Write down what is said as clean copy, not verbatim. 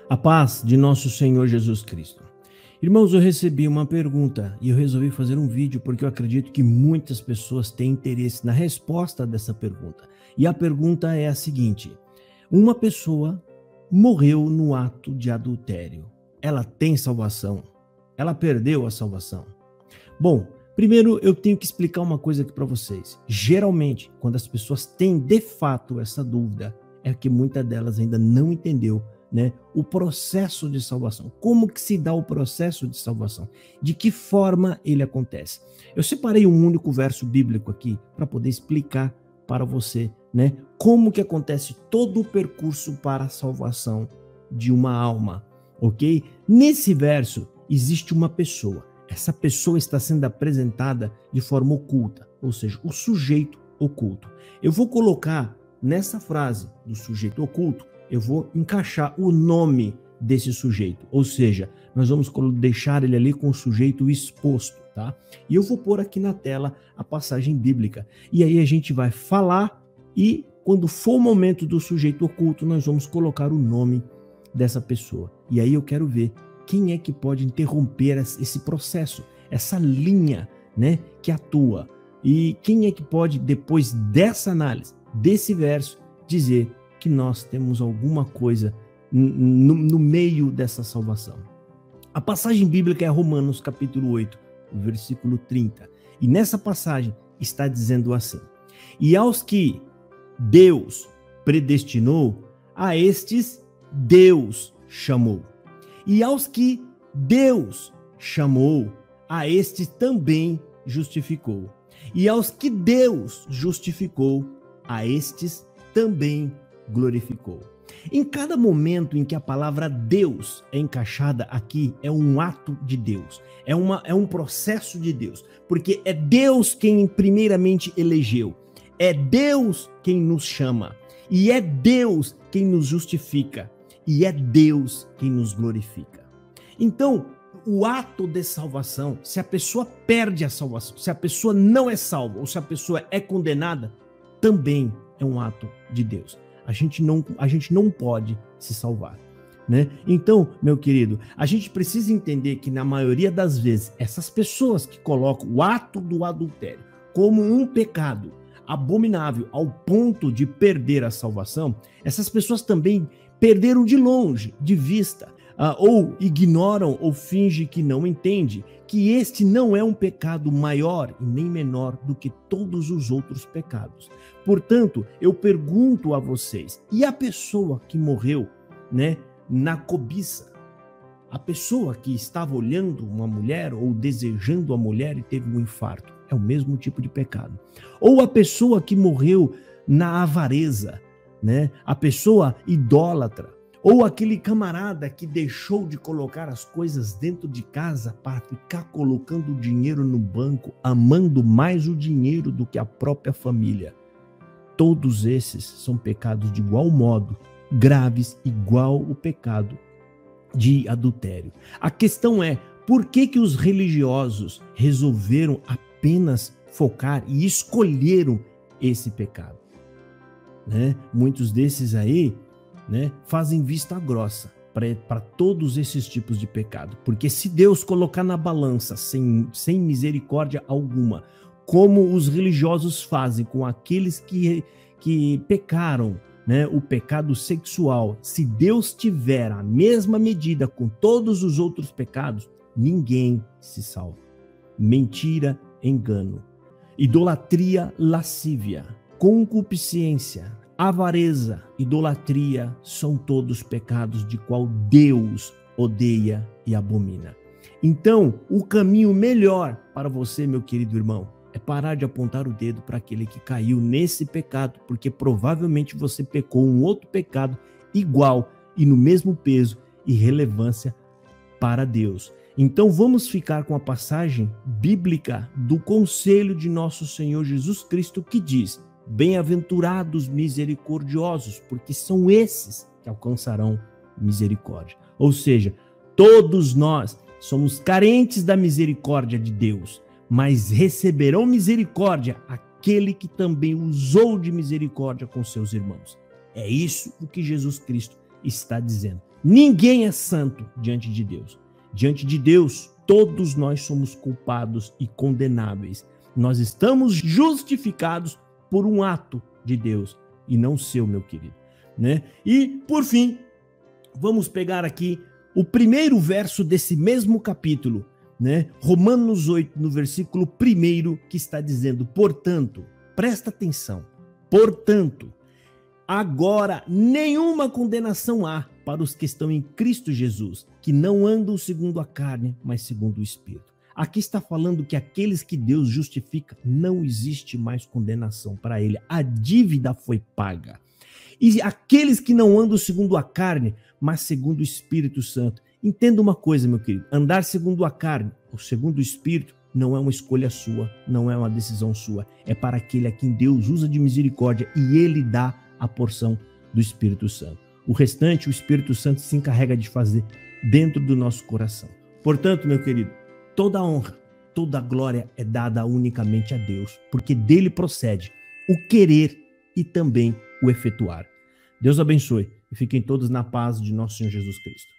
A paz de nosso Senhor Jesus Cristo. Irmãos, eu recebi uma pergunta e eu resolvi fazer um vídeo porque eu acredito que muitas pessoas têm interesse na resposta dessa pergunta. E a pergunta é a seguinte: uma pessoa morreu no ato de adultério. Ela tem salvação? Ela perdeu a salvação? Bom, primeiro eu tenho que explicar uma coisa aqui para vocês. Geralmente, quando as pessoas têm de fato essa dúvida, é que muitas delas ainda não entendeu, né, o processo de salvação. Como que se dá o processo de salvação? De que forma ele acontece? Eu separei um único verso bíblico aqui para poder explicar para você, né, como que acontece todo o percurso para a salvação de uma alma, ok? Nesse verso existe uma pessoa. Essa pessoa está sendo apresentada de forma oculta, ou seja, o sujeito oculto. Eu vou colocar nessa frase do sujeito oculto, eu vou encaixar o nome desse sujeito, ou seja, nós vamos deixar ele ali com o sujeito exposto, tá? E eu vou pôr aqui na tela a passagem bíblica, e aí a gente vai falar e quando for o momento do sujeito oculto, nós vamos colocar o nome dessa pessoa. E aí eu quero ver quem é que pode interromper esse processo, essa linha, né, que atua, e quem é que pode, depois dessa análise, desse verso, dizer que nós temos alguma coisa no meio dessa salvação. A passagem bíblica é Romanos capítulo 8, versículo 30. E nessa passagem está dizendo assim: e aos que Deus predestinou, a estes Deus chamou. E aos que Deus chamou, a estes também justificou. E aos que Deus justificou, a estes também glorificou. Em cada momento em que a palavra Deus é encaixada aqui, é um ato de Deus, é um processo de Deus, porque é Deus quem primeiramente elegeu, é Deus quem nos chama, e é Deus quem nos justifica, e é Deus quem nos glorifica. Então, o ato de salvação, se a pessoa perde a salvação, se a pessoa não é salva, ou se a pessoa é condenada, também é um ato de Deus. A gente não pode se salvar, né? Então, meu querido, a gente precisa entender que na maioria das vezes, essas pessoas que colocam o ato do adultério como um pecado abominável ao ponto de perder a salvação, essas pessoas também perderam de longe, de vista, ou ignoram ou fingem que não entende que este não é um pecado maior e nem menor do que todos os outros pecados. Portanto, eu pergunto a vocês, e a pessoa que morreu, né, na cobiça? A pessoa que estava olhando uma mulher ou desejando a mulher e teve um infarto, é o mesmo tipo de pecado. Ou a pessoa que morreu na avareza, né? A pessoa idólatra, ou aquele camarada que deixou de colocar as coisas dentro de casa para ficar colocando o dinheiro no banco, amando mais o dinheiro do que a própria família. Todos esses são pecados de igual modo, graves, igual o pecado de adultério. A questão é, por que os religiosos resolveram apenas focar e escolheram esse pecado? Né? Muitos desses aí, né, fazem vista grossa para todos esses tipos de pecado. Porque se Deus colocar na balança sem misericórdia alguma, como os religiosos fazem com aqueles que pecaram, né, o pecado sexual, se Deus tiver a mesma medida com todos os outros pecados, ninguém se salva. Mentira, engano, idolatria, lascívia, concupiscência, avareza, idolatria, são todos pecados de qual Deus odeia e abomina. Então, o caminho melhor para você, meu querido irmão, é parar de apontar o dedo para aquele que caiu nesse pecado, porque provavelmente você pecou um outro pecado igual e no mesmo peso e relevância para Deus. Então vamos ficar com a passagem bíblica do conselho de nosso Senhor Jesus Cristo que diz: bem-aventurados misericordiosos, porque são esses que alcançarão misericórdia. Ou seja, todos nós somos carentes da misericórdia de Deus, mas receberão misericórdia aquele que também usou de misericórdia com seus irmãos. É isso o que Jesus Cristo está dizendo. Ninguém é santo diante de Deus. Diante de Deus, todos nós somos culpados e condenáveis. Nós estamos justificados por um ato de Deus e não seu, meu querido, né? E, por fim, vamos pegar aqui o primeiro verso desse mesmo capítulo, né? Romanos 8, no versículo 1, que está dizendo: portanto, presta atenção, portanto, agora nenhuma condenação há para os que estão em Cristo Jesus, que não andam segundo a carne, mas segundo o Espírito. Aqui está falando que aqueles que Deus justifica, não existe mais condenação para ele. A dívida foi paga. E aqueles que não andam segundo a carne, mas segundo o Espírito Santo. Entenda uma coisa, meu querido. Andar segundo a carne ou segundo o Espírito não é uma escolha sua, não é uma decisão sua. É para aquele a quem Deus usa de misericórdia e ele dá a porção do Espírito Santo. O restante, o Espírito Santo se encarrega de fazer dentro do nosso coração. Portanto, meu querido, toda honra, toda glória é dada unicamente a Deus, porque dele procede o querer e também o efetuar. Deus abençoe e fiquem todos na paz de nosso Senhor Jesus Cristo.